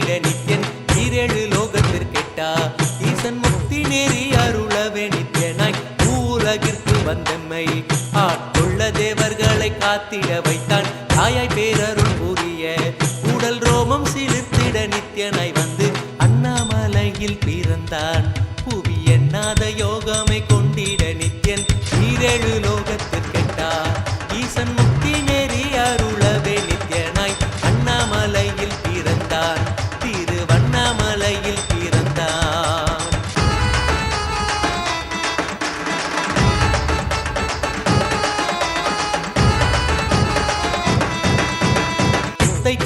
கொண்டிட நித்யன் ஈரேழு லோகத்திற்கெட்டா ஈசன் முக்தி நேரி அருளவே நித்யனாய் உலகிற்கு வந்தம்மை ஆட்கொள்ள தேவர்களை காத்திட வைத்தான் தாயாய் பேரருள் புரிய உடல் ரோமம் சிலிர்த்திட நித்யனாய் வந்து அண்ணாமலையில் பிறந்தான் புவி எண்ணாத யோகமை கொண்டிட நித்யன் ஈரேழு லோகத்திற்கெட்டா ஈசன் முக்தி நேரி அருளவே நித்யனாய் அண்ணாமலையில் பிறந்தான் திருவண்ணாமலையில் பிறந்தான்.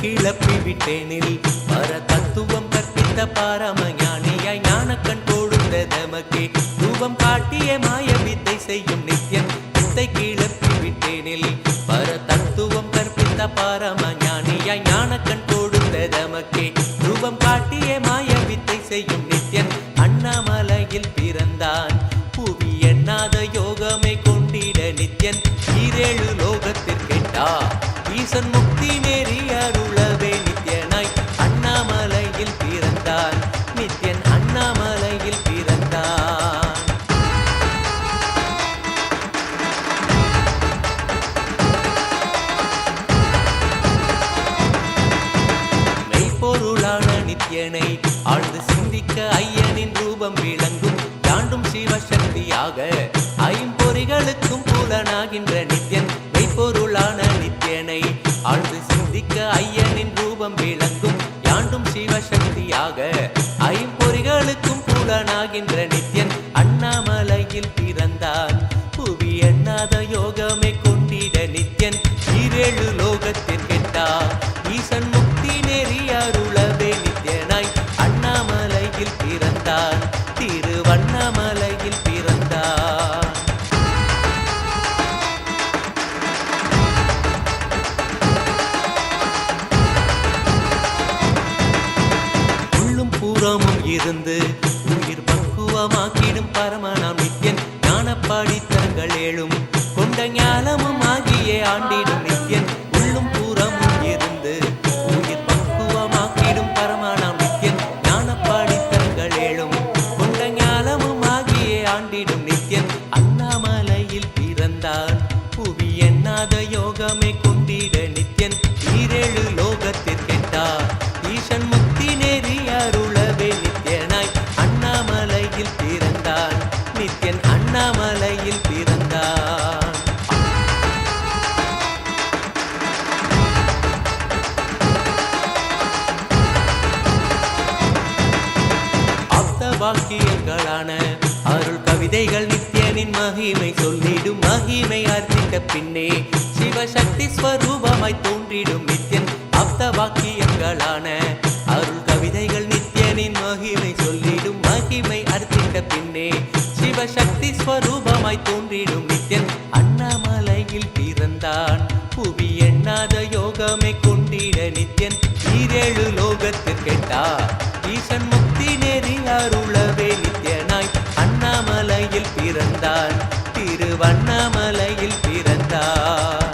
கிளப்பி விட்டேனில் பர தத்துவம் கற்பித்த பாரமஞானியாய் ஞானக்கண் கொடுத்த தமக்கே ரூபம் காட்டிய மாய வித்தை செய்யும் நித்யன் வித்தை கிளப்பி விட்டேனில் பர தத்துவம் கற்பித்த பாரமஞானியாய் ஞானக்கண் கொடுத்த தமக்கே ரூபம் காட்டிய மாய வித்தை செய்யும் நித்யன் அண்ணாமலையில் பிறந்தான் புவி எண்ணாத யோகமை கொண்டிட நித்யன் ஈரேழு லோகத்திற்கெட்டா ஈசன் முக்தி நேரி அருளவே நித்யனாய் அண்ணாமலையில் பிறந்தான் நித்யன் அண்ணாமலையில் பிறந்தான். மெய்ப்பொருளான நித்யனை ஆழ்ந்து சிந்திக்க ஐயனின் ரூபம் விளங்கும் தாண்டும் சிவசக்தியாக ஐம்பொறிகளுக்கும் புலனாகின்ற நித்யன் மெய்ப்பொருளான நித்யனை ஆழ்ந்து சிந்திக்க ஐயனின் ரூபம் விளங்கும் யாண்டும் சிவசக்தியாக ஐம்பொறிகளுக்கும் புலனாகின்ற நித்யன் அண்ணாமலையில் பிறந்தான் புவி எண்ணாத யோகமை கொண்டிட நித்யன் ஈரேழு லோகத்திற்கெட்டா ஈசன் முக்தி நேரி அருளவே நித்யனாய் அண்ணாமலையில் பிறந்தான் திருவண்ணாமலையில் பிறந்தான். புறமும் இருந்து உயிர் பக்குவமாக்கிடும் பரமனாம் நித்யன் ஞானப்பாடித்தரங்கள் ஏழும் கொண்ட ஞானமும் ஆகியே ஆண்டிடும் நித்யன் உள்ளும் புறமும் இருந்து உயிர் பக்குவமாக்கிடும் பரமனாம் நித்யன் ஞானப்பாடித்தரங்கள் ஏழும் கொண்ட ஞானமும் ஆகியே ஆண்டிடும் நித்யன் அண்ணாமலையில் பிறந்தான் புவி எண்ணாத யோகமை கொண்டிட நித்யன் ஈரேழு லோகத்திற்கெட்டா ஈசன் முக்தி நேரி அருளவே நித்யனாய் அண்ணாமலையில் பிறந்தான் நித்யன் அண்ணாமலையில் பிறந்தான். ஆப்த வாக்கியங்களான அருள் கவிதைகள் நித்யனின் மகிமை சொல்லிடும் மகிமை அர்த்தித்த பின்னே சிவசக்தி ஸ்வரூபமாய் தோன்றிடும் நித்யன் ஆப்த வாக்கியங்களான அருள் கவிதைகள் நித்யனின் மகிமை சொல்லிடும் மகிமை அர்த்தித்த பின்னே சிவசக்தி ஸ்வரூபமாய் தோன்றிடும் நித்யன் அண்ணாமலையில் பிறந்தான் புவி எண்ணாத யோகமை கொண்டிட நித்யன் ஈரேழு லோகத்திற்கெட்டா ஈசன் முக்தி நேரி அருளவே நித்யனாய் அண்ணாமலையில் பிறந்தான் திருவண்ணாமலையில் பிறந்தான்.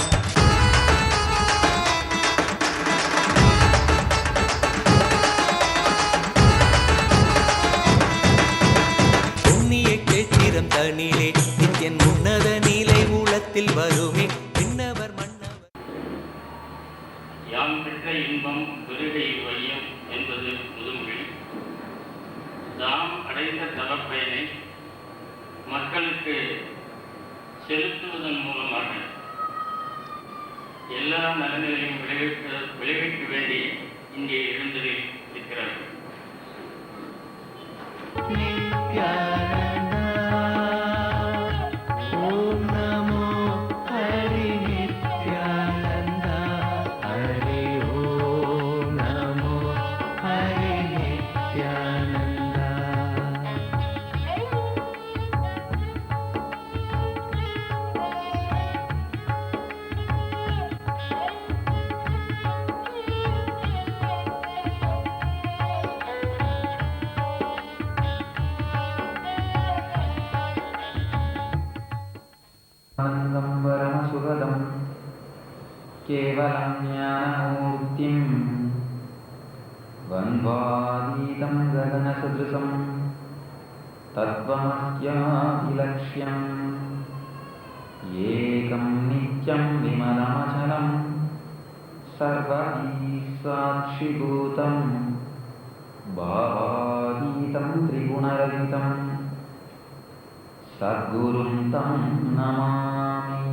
தனிலே நித்யன் உன்னத நிலை உலத்தில் வருமே பின்னவர் மன்னவர் யாம் பெற்ற இன்பம் பெருகை வையம் என்பது முதுமொழி. தாம் அடைந்த தவப்பயனை மக்களுக்கு செலுத்துவதன் மூலமாக எல்லா நலன்களையும் விளைவிக்க வேண்டி இங்கே எழுந்ததில் இருக்கிறார்கள். केवलं ज्ञानमूर्तिं द्वन्द्वातीतं गगनसदृशं तत्त्वमस्यादिलक्ष्यम् एकं नित्यं विमलमचलं सर्वैः साक्षिभूतं भावातीतं त्रिगुणरहितं सद्गुरुं तं नमामि.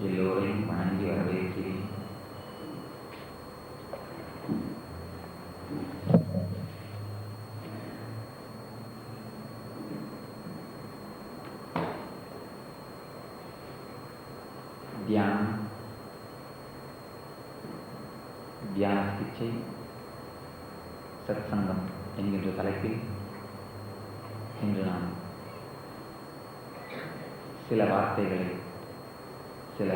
எல்லோரையும் வணங்கி வரவேற்கிறேன். தியானம், தியான சிகிச்சை, சத்சங்கம் என்கின்ற தலைப்பில் இன்று நாம் சில வார்த்தைகளை, சில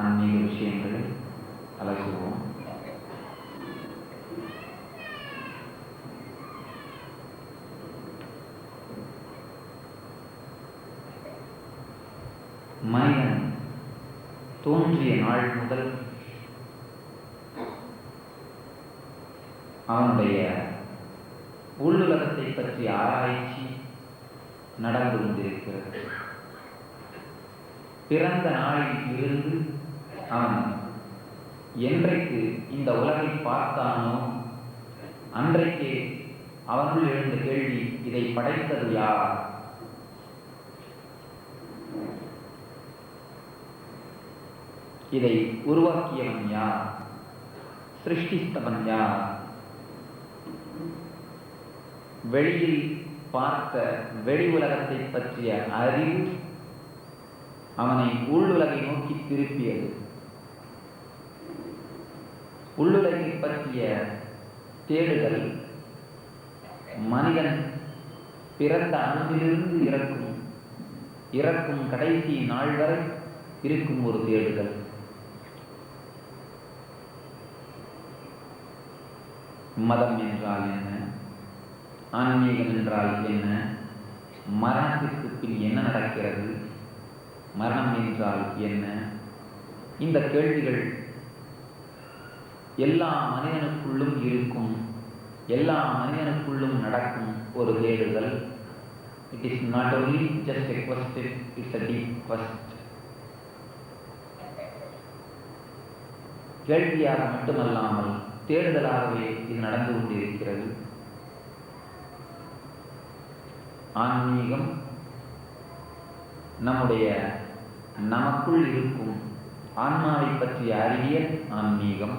ஆன்மீக விஷயங்களை அலசுவோம். மனிதன் தோன்றிய நாள் முதல் அவனுடைய உள்ளுலகத்தை பற்றிய ஆராய்ச்சி நடந்து கொண்டிருக்கிறது. பிறந்த நாளில் இருந்து அவன் என்றைக்கு இந்த உலகை பார்த்தானோ அன்றைக்கே அவனுள் எழுந்த கேள்வி, இதை படைத்தது யார்? இதை உருவாக்கியவன் யார்? சிருஷ்டித்தவன் யார்? வெளியில் பார்த்த வெளி உலகத்தை பற்றிய அறிவு அவனை உள்ளுலகை நோக்கி திருப்பியது. உள்ளுலகை பற்றிய தேடுதல் மனிதன் பிறந்த அன்றிலிருந்து இறக்கும் கடைசி நாள் வரை இருக்கும் ஒரு தேடுதல். மதம் என்றால் என்ன? ஆன்மீகம் என்றால் என்ன? மரணத்திற்கு பின் என்ன நடக்கிறது? மரணம் என்றால் என்ன? இந்த கேள்விகள் எல்லா மனிதனுக்குள்ளும் இருக்கும், எல்லா மனிதனுக்குள்ளும் நடக்கும் ஒரு தேடுதல். It is not only just a question, it's a deep quest. கேள்வியாக மட்டுமல்லாமல் தேடுதலாகவே இது நடந்து கொண்டிருக்கிறது. ஆன்மீகம் நமக்குள் இருக்கும் ஆன்மாவை பற்றிய அறிவியல் ஆன்மீகம்.